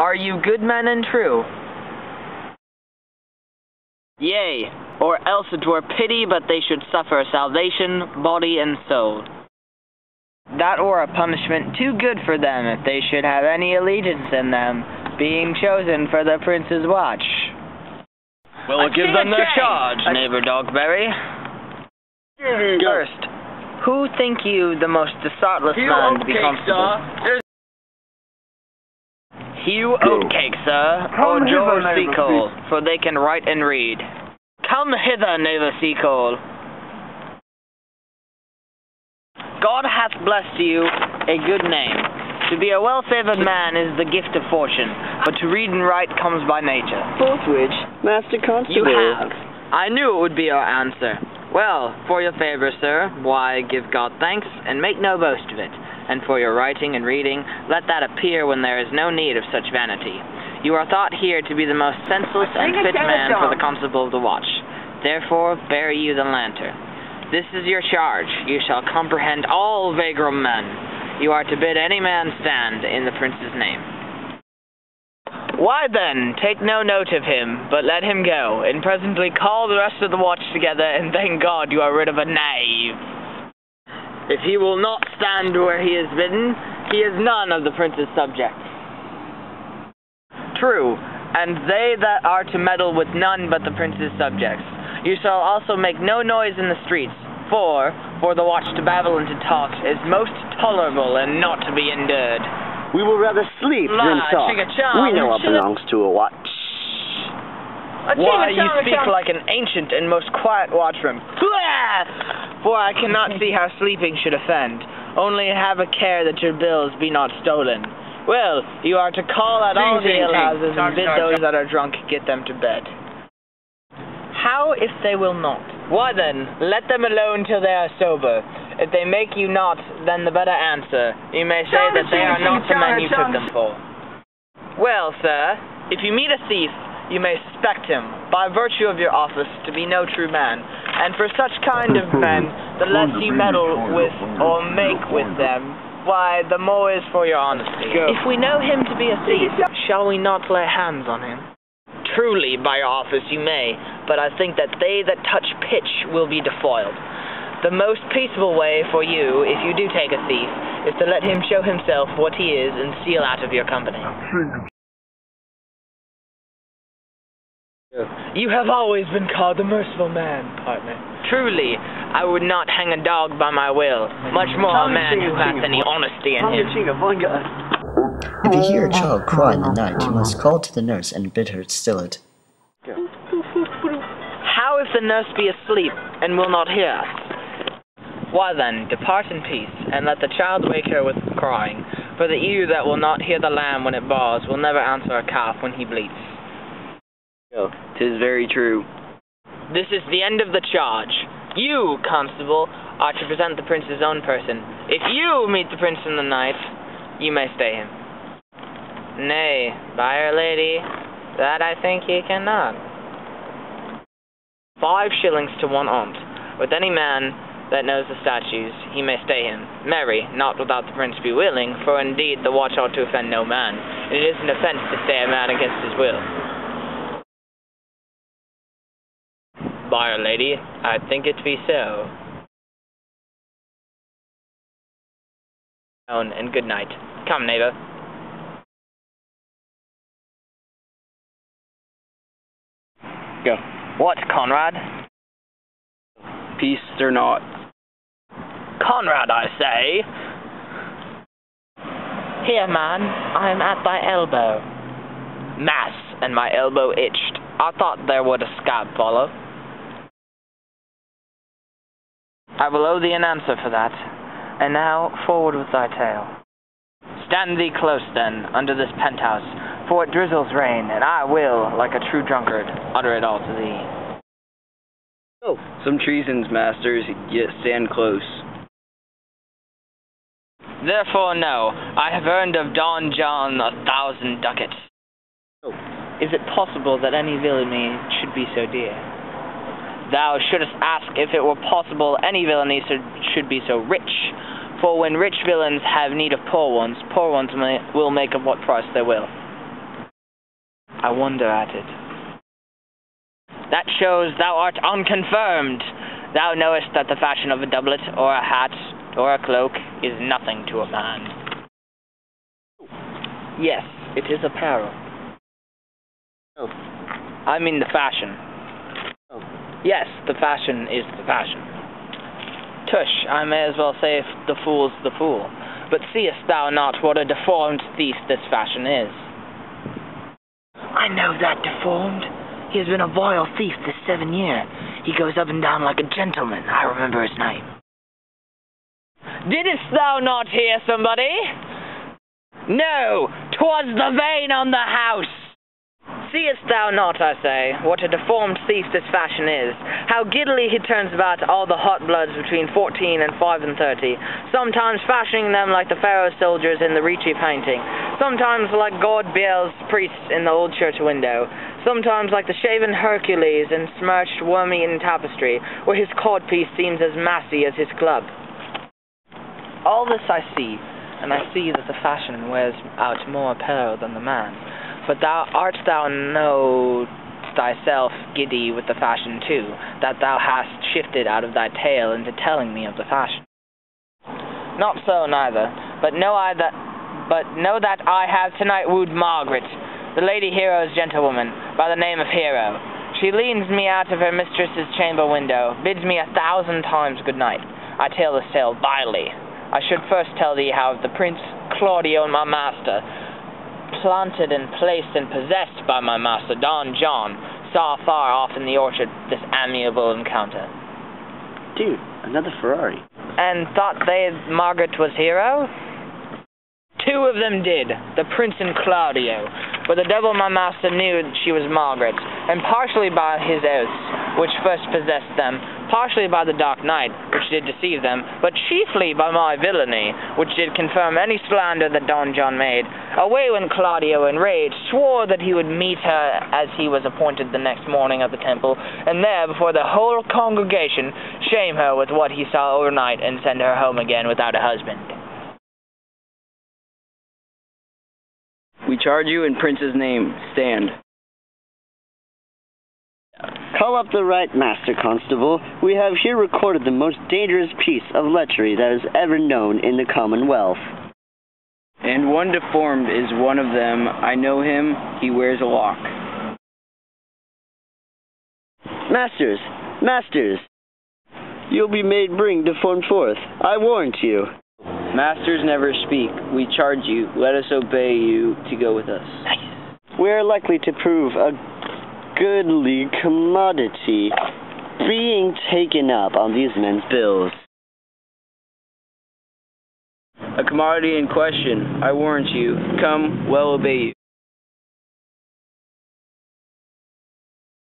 Are you good men and true? Yea, or else it were pity but they should suffer salvation, body and soul. That were a punishment too good for them if they should have any allegiance in them, being chosen for the prince's watch. We'll give them their charge, neighbor Dogberry. First, who think you the most thoughtless man to be constable? Hugh Oatcake, sir, or George Seacole, for they can write and read. Come hither, neighbor Seacole. God hath blessed you a good name. To be a well-favored man is the gift of fortune, but to read and write comes by nature. Both which, Master Constable. You have. I knew it would be your answer. Well, for your favor, sir, why, give God thanks, and make no boast of it. And for your writing and reading, let that appear when there is no need of such vanity. You are thought here to be the most senseless and fit man for the constable of the watch. Therefore, bear you the lantern. This is your charge. You shall comprehend all vagrom men. You are to bid any man stand in the prince's name. Why then, take no note of him, but let him go, and presently call the rest of the watch together, and thank God you are rid of a knave. If he will not stand where he is bidden, he is none of the prince's subjects. True, and they that are to meddle with none but the prince's subjects. You shall also make no noise in the streets, for the watch to babble and to talk is most tolerable and not to be endured. We will rather sleep than talk. We know what belongs to a watch. Why, you speak like an ancient and most quiet watchman. For I cannot see how sleeping should offend. Only have a care that your bills be not stolen. Well, you are to call at all the alehouses and bid those that are drunk get them to bed. How if they will not? Why then, let them alone till they are sober. If they make you not, then the better answer. You may say that they are not the men you took them for. Well, sir, if you meet a thief, you may suspect him, by virtue of your office, to be no true man. And for such kind of men, the less you meddle with or make with them, why, the more is for your honesty. If we know him to be a thief, shall we not lay hands on him? Truly, by your office you may, but I think that they that touch pitch will be defoiled. The most peaceable way for you, if you do take a thief, is to let him show himself what he is and steal out of your company. You have always been called the merciful man, partner. Truly, I would not hang a dog by my will, much more a man who hath any honesty in him. If you hear a child cry in the night, you must call to the nurse and bid her still it. How if the nurse be asleep and will not hear us? Why then, depart in peace, and let the child wake her with crying, for the ewe that will not hear the lamb when it baws will never answer a calf when he bleats. 'Tis very true. This is the end of the charge. You, constable, are to present the prince's own person. If you meet the prince in the night, you may stay him. Nay, byre lady, that I think ye cannot. 5 shillings to 1 aunt. With any man that knows the statutes, he may stay him. Marry, not without the prince be willing, for indeed the watch ought to offend no man. And it is an offence to stay a man against his will. Byre lady, I think it be so. And good night. Come, neighbor. Go. What, Conrad? Peace or not? Conrad, I say. Here, man, I am at thy elbow. Mass, and my elbow itched. I thought there would a scab follow. I will owe thee an answer for that. And now, forward with thy tale. Stand thee close, then, under this penthouse, for it drizzles rain, and I will, like a true drunkard, utter it all to thee. Oh, some treasons, masters, yet stand close. Therefore, know, I have earned of Don John 1,000 ducats. Oh. Is it possible that any villainy should be so dear? Thou shouldst ask if it were possible any villainy should be so rich. For when rich villains have need of poor ones will make of what price they will. I wonder at it. That shows thou art unconfirmed. Thou knowest that the fashion of a doublet, or a hat, or a cloak, is nothing to a man. Yes, it is apparel. Oh. I mean the fashion. Oh. Yes, the fashion is the fashion. Tush, I may as well say the fool's the fool. But seest thou not what a deformed thief this fashion is? I know that deformed. He has been a vile thief this 7 year. He goes up and down like a gentleman. I remember his name. Didst thou not hear somebody? No, 'twas the vane on the house. Seest thou not, I say, what a deformed thief this fashion is? How giddily he turns about all the hot bloods between 14 and 35, sometimes fashioning them like the Pharaoh soldiers in the Ricci painting, sometimes like God Baal's priests in the old church window, sometimes like the shaven Hercules in smirched, worm-eaten tapestry, where his codpiece seems as massy as his club. All this I see, and I see that the fashion wears out more apparel than the man. But art thou know thyself giddy with the fashion too, that thou hast shifted out of thy tale into telling me of the fashion? Not so neither, but know that I have tonight wooed Margaret, the Lady Hero's gentlewoman, by the name of Hero. She leads me out of her mistress's chamber window, bids me 1,000 times good night. I tell this tale vilely. I should first tell thee how the Prince Claudio, my master, planted and placed and possessed by my master, Don John, saw far off in the orchard this amiable encounter. Dude, another Ferrari. And thought they Margaret was Hero? 2 of them did, the Prince and Claudio, but the devil my master knew she was Margaret, and partially by his oaths, which first possessed them, partially by the dark night, which did deceive them, but chiefly by my villainy, which did confirm any slander that Don John made. Away when Claudio, enraged, swore that he would meet her as he was appointed the next morning at the temple, and there, before the whole congregation, shame her with what he saw overnight, and send her home again without a husband. We charge you in Prince's name. Stand. Call up the right Master Constable. We have here recorded the most dangerous piece of lechery that is ever known in the Commonwealth. And one deformed is one of them. I know him. He wears a lock. Masters! Masters! You'll be made bring deformed forth. I warrant you. Masters never speak. We charge you. Let us obey you to go with us. We are likely to prove a goodly commodity being taken up on these men's bills. A commodity in question. I warrant you. Come, well obey you.